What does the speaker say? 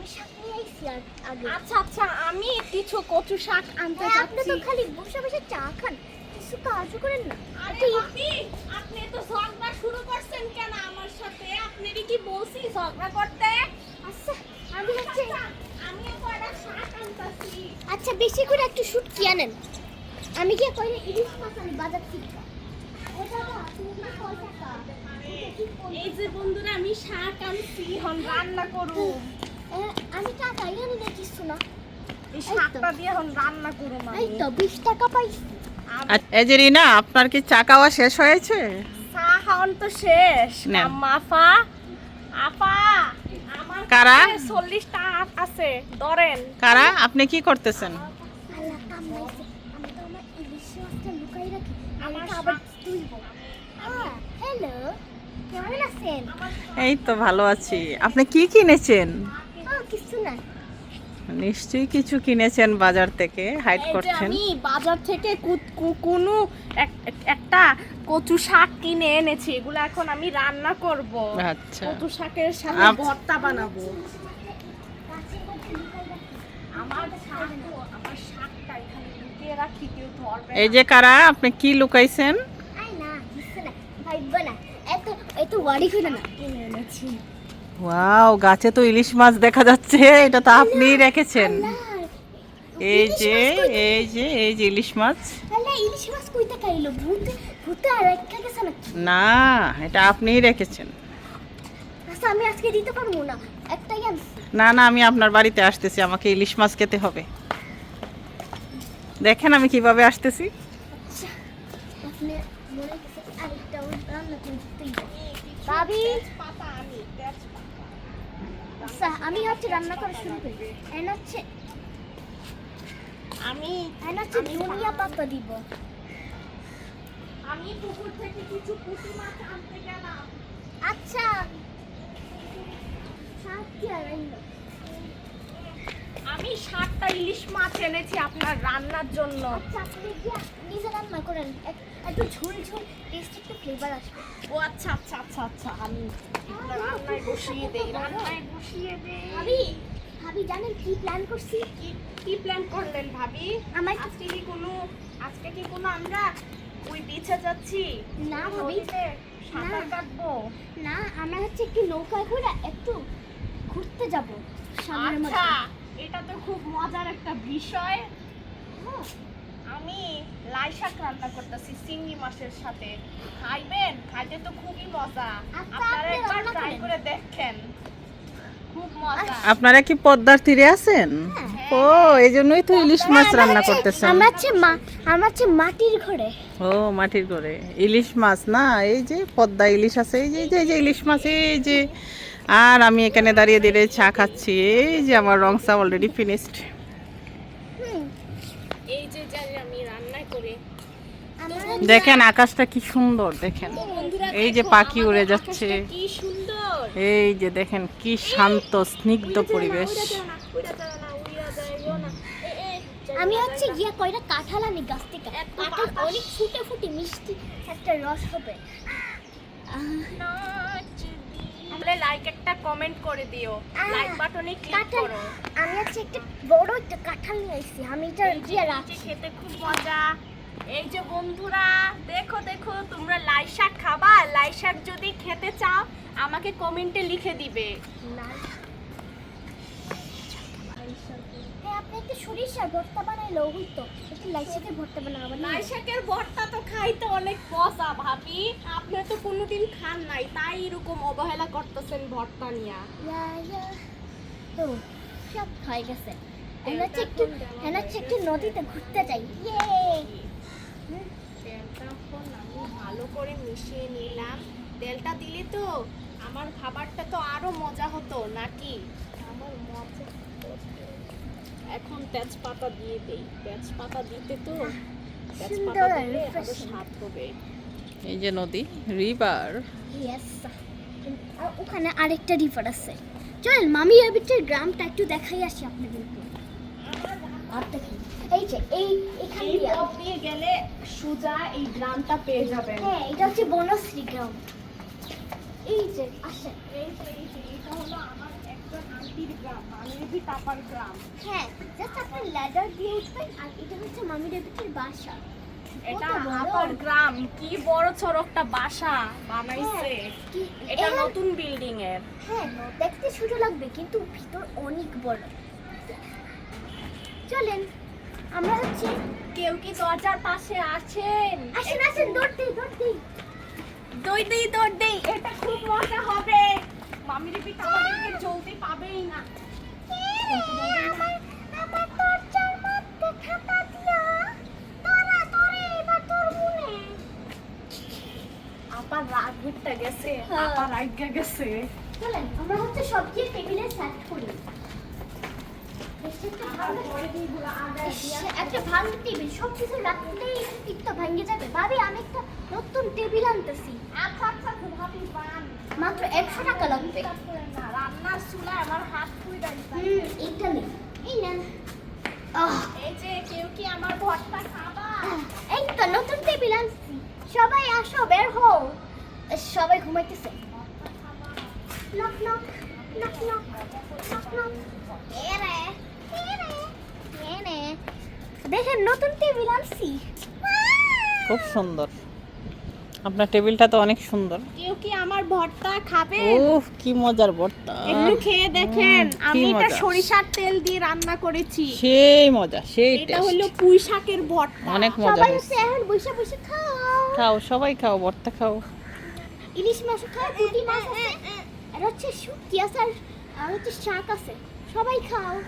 আমি শাক নিয়ে আইছি আগে। আচ্ছা আচ্ছা, আমি কিছু কচু শাক আনতে আপনি যাচ্ছি। তো খালি বসে বসে চা খান, কিছু কাজও করেন না। আরে ভাবি, আপনি তো ঝগড়া শুরু করছেন কেন আমার সাথে? আপনারই কি বলছি ঝগড়া করতে? আচ্ছা আমি হচ্ছে আমিও তো একটা শাক আনতাছি। আচ্ছা বেশি করে একটু শুটকি আনেন। আমি কি কইলে ইলিশ মাছ আনি বাজার থেকে। ও দাদা তুমি কি কয় টাকা? এই যে বন্ধুরা, আমি শাক আনছি, হন রান্না করুম। আমি টাকা এখানে না কিছু না। এই শাকটা দিয়ে হন রান্না করুম এই আমি। তো 20 টাকা পাইছি। এই যে রিনা, আপনার কি চা খাওয়া শেষ হয়েছে? চা খাওয়ান তো শেষ। নেন। আম্মা আপা, আপা আমার কারা? কাছে 40 টাকা আছে, ধরেন। কারা, আপনি কি করতেছেন? আল্লাহ কামাইছে। আমি তো আমার ইলিশ মাছটা লুকাই রাখি। আমার আমাকে আবার তুলবো। হ্যালো, কেমন আছেন? এই তো ভালো আছি। আপনি কি কিনেছেন? কিছু না। নিশ্চয়ই কিছু কিনেছেন বাজার থেকে, হাইড এই যে করছেন। আমি বাজার থেকে কোনো একটা কচু শাক কিনে এনেছি, এগুলো এখন আমি রান্না করব। আচ্ছা। কচু শাকের সাথে ভর্তা বানাবো। আমার শাকটা এখানে লুকিয়ে রাখি, কেউ ধরবে এই না। যে কারা, আপনি কি লুকাইছেন? আই না, কিছু না। ভাইব না। এত ওয়ারি করে না। কিনে এনেছি। ওয়াও, গাছে তো ইলিশ মাছ দেখা যাচ্ছে। এটা তো আপনিই রেখেছেন। এই যে এই যে ইলিশ মাছ। আল্লাহ ইলিশ মাছ কইতে খাইলো? ভূতে আর একটা গেছে না। না, এটা আপনিই রেখেছেন। আচ্ছা আমি আজকে দিতে পারবো না। একটাই আনছি। না না, আমি আপনার বাড়িতে আসতেছি, আমাকে ইলিশ মাছ খেতে হবে। দেখেন আমি কিভাবে আসতেছি। আচ্ছা আপনি মনে গেছে আরেকটা রান্না করতেই ভাবি। পাতা আমি তেজপাতা। আচ্ছা আমি হচ্ছে রান্না করা শুরু করি। এন হচ্ছে আমি ধনিয়া পাতা দিব। আমি পুকুর থেকে কিছু পুঁটি মাছ আনতে গেলাম। আচ্ছা শাক কি আর আনলো? আমি 7টা ইলিশ মাছ এনেছি আপনার রান্নার জন্য। আচ্ছা আপনি কি নিজে রান্না করেন? একটু ঝোল ঝোল টেস্ট, একটু ফ্লেভার আসবে। ও আচ্ছা আচ্ছা আচ্ছা আচ্ছা, আমি রান্নায় বসিয়ে দেই, রান্নায় বসিয়ে দেই। ভাবি ভাবি জানেন কি প্ল্যান করছি? কি প্ল্যান করলেন ভাবি? আমার- আজকে কি কোনো আমরা ওই বিচে যাচ্ছি? না ভাবি, নদীতে সাঁতার না। কাটবো? না আমরা হচ্ছে একটু নৌকায় করে একটু ঘুরতে যাব সামনের আচ্ছা, মধ্যে। এটা তো খুব মজার একটা বিষয়। হ্যাঁ, আমি লাই শাক রান্না করতেছি চিংড়ি মাছের সাথে। খাইবেন? খাইতে তো খুবই মজা। আচ্ছা, আপনারা আপনি একবার রান্না ট্রাই করেন। করে দেখেন, খুব মজা। আপনারা কি পদ্মার তীরে আছেন? ও, এই জন্যই তো ইলিশ মাছ রান্না করতেছেন। আমার হচ্ছে মাটির ঘরে। ও, মাটির করে ইলিশ মাছ না? এই যে পদ্মা ইলিশ আছে, এই যে ইলিশ মাছ, এই যে। আর আমি এখানে দাঁড়িয়ে দাঁড়িয়ে চা খাচ্ছি। এই যে আমার রং চা অলরেডি ফিনিশড। এই যে যাই আমি রান্না করে। আমার দেখেন আকাশটা কি সুন্দর, দেখেন। বন্ধুরা এই যে দেখো, পাখি উড়ে আমাদের যাচ্ছে। আকাশটা কি সুন্দর। এই যে দেখেন কি শান্ত স্নিগ্ধ পরিবেশ। আমি হচ্ছে গিয়া কয়টা কাঁঠাল আনি গাছ থেকে। কাঁঠাল অনেক ফুটে ফুটে মিষ্টি একটা রস হবে। তাহলে লাইক একটা কমেন্ট করে দিও, লাইক বাটনে ক্লিক কাঁঠাল করো। আমি হচ্ছে একটা বড় একটা কাঁঠাল নিয়ে আসছি। আমি এটা দিয়ে যে রাখছি। খেতে খুব মজা। এই যে বন্ধুরা, দেখো দেখো, তোমরা লাই শাক খাবা? লাই শাক যদি খেতে চাও আমাকে কমেন্টে লিখে দিবে। হ্যাঁ আপনি একটা সরিষার ভর্তা বানাইলো হইতো। একটু লাই শাকের ভর্তা বানাবো না? লাই শাকের ভর্তা তো খাইতে অনেক মজা ভাবি, আপনি তো কোনোদিন খান নাই, তাই এরকম অবহেলা করতেছেন ভর্তা নিয়া। তো সব হয়ে গেছে। এখন হচ্ছে একটু নদীতে ঘুরতে যাই। ইয়ে তেলটা এখন আমি ভালো করে মিশিয়ে নিলাম। তেলটা দিলে তো আমার খাবারটা তো আরো মজা হতো নাকি? আমার মজা এখন তেজপাতা দিয়ে দেই। তেজপাতা দিতে তো তেজপাতা সুন্দর, দিলে আরো refreshing। স্বাদ হবে। এই যে নদী, রিভার। ইয়েস। আর ওখানে আরেকটা রিভার আছে। চল মামি আবিটের গ্রামটা একটু দেখাই আসি আপনাদেরকে। আর দেখি এই যে এখান এই দিয়ে। পথ দিয়ে গেলে সোজা এই গ্রামটা পেয়ে যাবেন। হ্যাঁ এটা হচ্ছে বনশ্রী গ্রাম। এই যে আসেন। এটা হলো আমার একজন আন্টির গ্রাম, মামির তাপার গ্রাম। হ্যাঁ, জাস্ট আপনি ল্যাডার দিয়ে উঠবেন আর এটা হচ্ছে মামি রেবিটির বাসা। এটা কত বড়। আপার গ্রাম, কি বড় ছোট একটা বাসা বানাইছে। কি- এটা এখানে- নতুন বিল্ডিং এর। হ্যাঁ, দেখতে ছোট লাগবে কিন্তু ভিতর অনেক বড়। চলেন আমরা হচ্ছে কেউ কি দরজার পাশে আছেন? আসেন আসেন, দৌড় দিই দৌড় দিই। দৌড় দেই, এটা খুব মজা হবে। মামির পিঠা আমাদেরকে চলতে পাবেই না। আমার দরজার মধ্যে খাতা দিয়া তোরা তোরে এবার তোর মনে। আপার রাগ উঠতে গেছে, হ্যাঁ। আপার রাগা গেছে। চলেন আমরা হচ্ছে সবজি টেবিলে সেট করি। একটা ভালো টেবিল, সব কিছু রাখলেই টিকটা ভেঙে যাবে। ভাবি আমি একটা নতুন টেবিল আনতেছি, আচ্ছা আচ্ছা, ভাবি বান। মাত্র 100 টাকা লাগবে। না, রান্নার চুলায় আমার হাত পুড়ে যাচ্ছে। এইটা নেই, এই নেন। এই যে কেউ কি আমার ভর্তা খাবা? এই তো নতুন টেবিল আনছি, সবাই আসো বের হও। সবাই ঘুমাইতেছে। Knock knock knock knock knock knock. এরে এরে এরে, দেখেন নতুন টেবিল আনছি। খুব সুন্দর, আপনার টেবিলটা তো অনেক সুন্দর। কেউ কি আমার ভর্তা খাবে? ওহ কি মজার ভর্তা, একটু খেয়ে দেখেন। কি আমি এটা মজা। সরিষার তেল দিয়ে রান্না করেছি। সেই মজা, সেই এটা টেস্ট, হলো পুঁই শাকের ভর্তা। অনেক মজা সবাই হয়েছে। হচ্ছে এখন বসে বসে খাও। খাও, সবাই খাও, ভর্তা খাও। ইলিশ মাছ খাও, পুঁটি মাছ আছে, আর হচ্ছে শুটকি আছে, আর হচ্ছে শাক আছে। সবাই খাও।